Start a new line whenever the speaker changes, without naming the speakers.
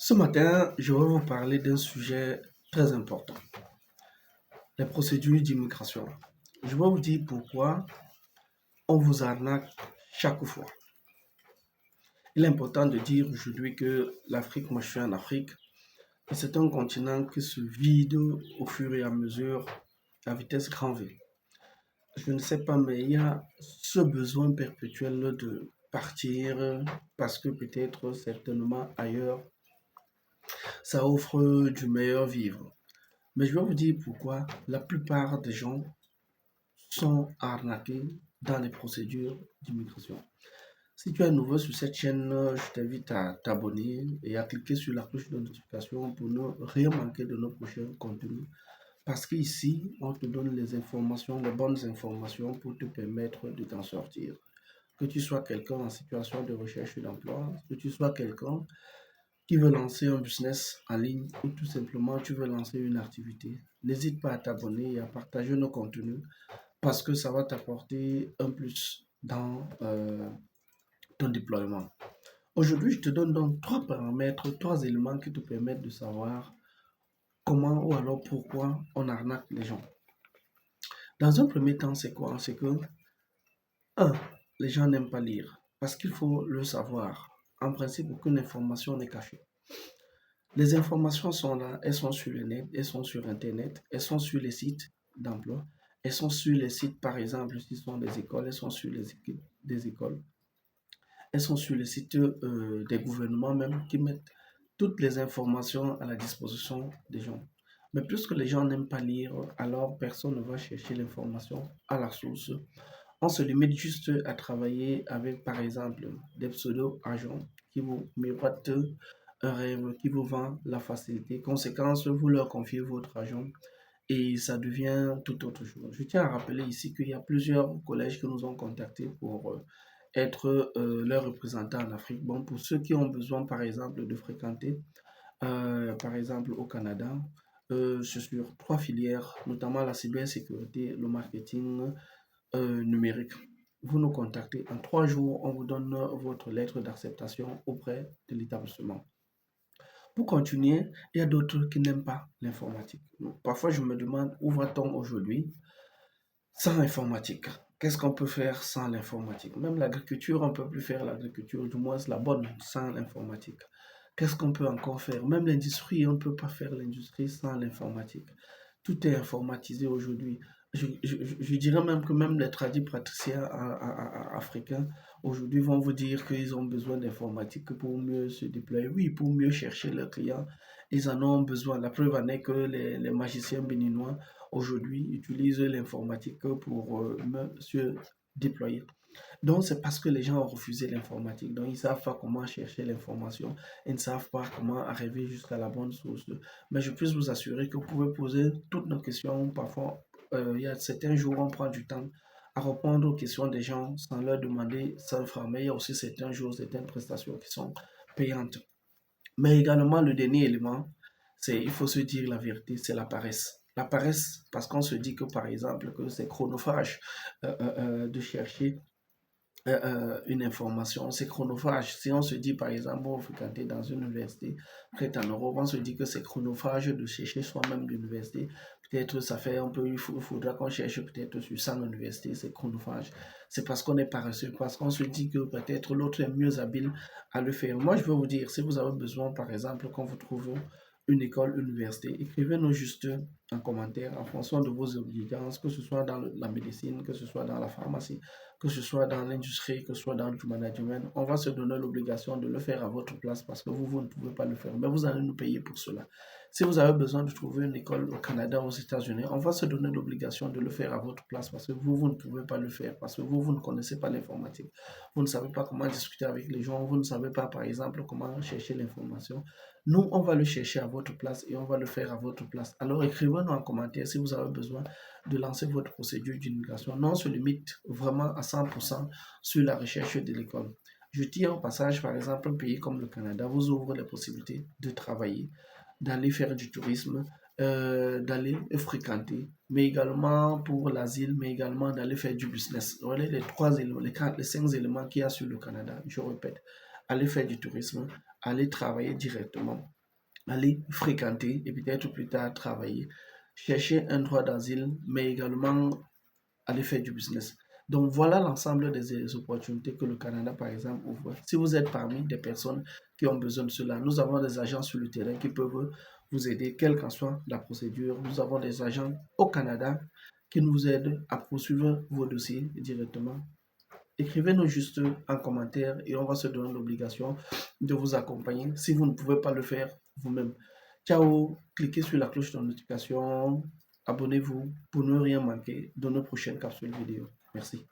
Ce matin, je vais vous parler d'un sujet très important, les procédures d'immigration. Je vais vous dire pourquoi on vous arnaque chaque fois. Il est important de dire aujourd'hui que l'Afrique, moi je suis en Afrique, et c'est un continent qui se vide au fur et à mesure à vitesse grand V. Je ne sais pas, mais il y a ce besoin perpétuel de partir parce que peut-être certainement ailleurs, ça offre du meilleur vivre. Mais je vais vous dire pourquoi la plupart des gens sont arnaqués dans les procédures d'immigration. Si tu es nouveau sur cette chaîne, je t'invite à t'abonner et à cliquer sur la cloche de notification pour ne rien manquer de nos prochains contenus. Parce qu'ici, on te donne les informations, les bonnes informations pour te permettre de t'en sortir. Que tu sois quelqu'un en situation de recherche d'emploi, que tu sois quelqu'un qui veut lancer un business en ligne ou tout simplement tu veux lancer une activité, n'hésite pas à t'abonner et à partager nos contenus parce que ça va t'apporter un plus dans ton déploiement. Aujourd'hui, je te donne donc trois paramètres, trois éléments qui te permettent de savoir comment ou alors pourquoi on arnaque les gens. Dans un premier temps, c'est quoi? C'est que, un, les gens n'aiment pas lire parce qu'il faut le savoir. En principe, aucune information n'est cachée. Les informations sont là, elles sont sur le net, elles sont sur Internet, elles sont sur les sites d'emploi, elles sont sur les sites, par exemple, si ce sont des écoles, elles sont sur les équipes des écoles, elles sont sur les sites des gouvernements même qui mettent toutes les informations à la disposition des gens. Mais puisque les gens n'aiment pas lire, alors personne ne va chercher l'information à la source. On se limite juste à travailler avec, par exemple, des pseudo-agents qui vous miroitent un rêve, qui vous vend la facilité. Conséquence, vous leur confiez votre argent et ça devient tout autre chose. Je tiens à rappeler ici qu'il y a plusieurs collèges qui nous ont contactés pour être leurs représentants en Afrique. Bon, pour ceux qui ont besoin, par exemple, de fréquenter, par exemple, au Canada, c'est sur trois filières, notamment la cybersécurité, le marketing numérique. Vous nous contactez. En 3 jours, on vous donne votre lettre d'acceptation auprès de l'établissement. Pour continuer, il y a d'autres qui n'aiment pas l'informatique. Parfois, je me demande où va-t-on aujourd'hui sans informatique? Qu'est-ce qu'on peut faire sans l'informatique? Même l'agriculture, on ne peut plus faire l'agriculture, du moins la bonne, sans l'informatique. Qu'est-ce qu'on peut encore faire? Même l'industrie, on ne peut pas faire l'industrie sans l'informatique. Tout est informatisé aujourd'hui. Je dirais même que même les tradis praticiens africains aujourd'hui vont vous dire qu'ils ont besoin d'informatique pour mieux se déployer. Oui, pour mieux chercher leurs clients, ils en ont besoin. La preuve en est que les magiciens béninois aujourd'hui utilisent l'informatique pour se déployer. Donc, c'est parce que les gens ont refusé l'informatique. Donc, ils ne savent pas comment chercher l'information. Ils ne savent pas comment arriver jusqu'à la bonne source. Mais je peux vous assurer que vous pouvez poser toutes nos questions. Parfois, il y a certains jours, on prend du temps à répondre aux questions des gens sans leur demander 100 francs. Mais il y a aussi certains jours, certaines prestations qui sont payantes. Mais également, le dernier élément, c'est, il faut se dire la vérité, c'est la paresse. La paresse, parce qu'on se dit que, par exemple, que c'est chronophage de chercher une information, c'est chronophage. Si on se dit, par exemple, vous fréquentez dans une université, peut-être en Europe, on se dit que c'est chronophage de chercher soi-même l'université. Peut-être ça fait un peu, il faudra qu'on cherche peut-être sur 100 universités, c'est chronophage. C'est parce qu'on est paresseux, parce qu'on se dit que peut-être l'autre est mieux habile à le faire. Moi, je veux vous dire, si vous avez besoin, par exemple, qu'on vous trouve une école, une université, écrivez-nous juste en commentaire en fonction de vos exigences, que ce soit dans la médecine, que ce soit dans la pharmacie, que ce soit dans l'industrie, que ce soit dans le management. On va se donner l'obligation de le faire à votre place parce que vous ne pouvez pas le faire. Mais vous allez nous payer pour cela. Si vous avez besoin de trouver une école au Canada, aux États-Unis, on va se donner l'obligation de le faire à votre place parce que vous ne pouvez pas le faire, parce que vous ne connaissez pas l'informatique. Vous ne savez pas comment discuter avec les gens, vous ne savez pas, par exemple, comment chercher l'information. Nous, on va le chercher à votre place et on va le faire à votre place. Alors, écrivez-nous en commentaire si vous avez besoin de lancer votre procédure d'immigration. Non, on se limite vraiment à 100% sur la recherche de l'école. Je tire au passage, par exemple, un pays comme le Canada vous ouvre les possibilités de travailler, d'aller faire du tourisme, d'aller fréquenter, mais également pour l'asile, mais également d'aller faire du business. Voilà les 3 éléments, les 5 éléments qu'il y a sur le Canada. Je répète, aller faire du tourisme, aller travailler directement, aller fréquenter et peut-être plus tard travailler, chercher un droit d'asile, mais également aller faire du business. Donc voilà l'ensemble des opportunités que le Canada, par exemple, ouvre. Si vous êtes parmi des personnes qui ont besoin de cela, nous avons des agents sur le terrain qui peuvent vous aider, quelle qu'en soit la procédure. Nous avons des agents au Canada qui nous aident à poursuivre vos dossiers directement. Écrivez-nous juste en commentaire et on va se donner l'obligation de vous accompagner si vous ne pouvez pas le faire vous-même. Ciao, cliquez sur la cloche de notification, abonnez-vous pour ne rien manquer de nos prochaines capsules vidéo. Merci.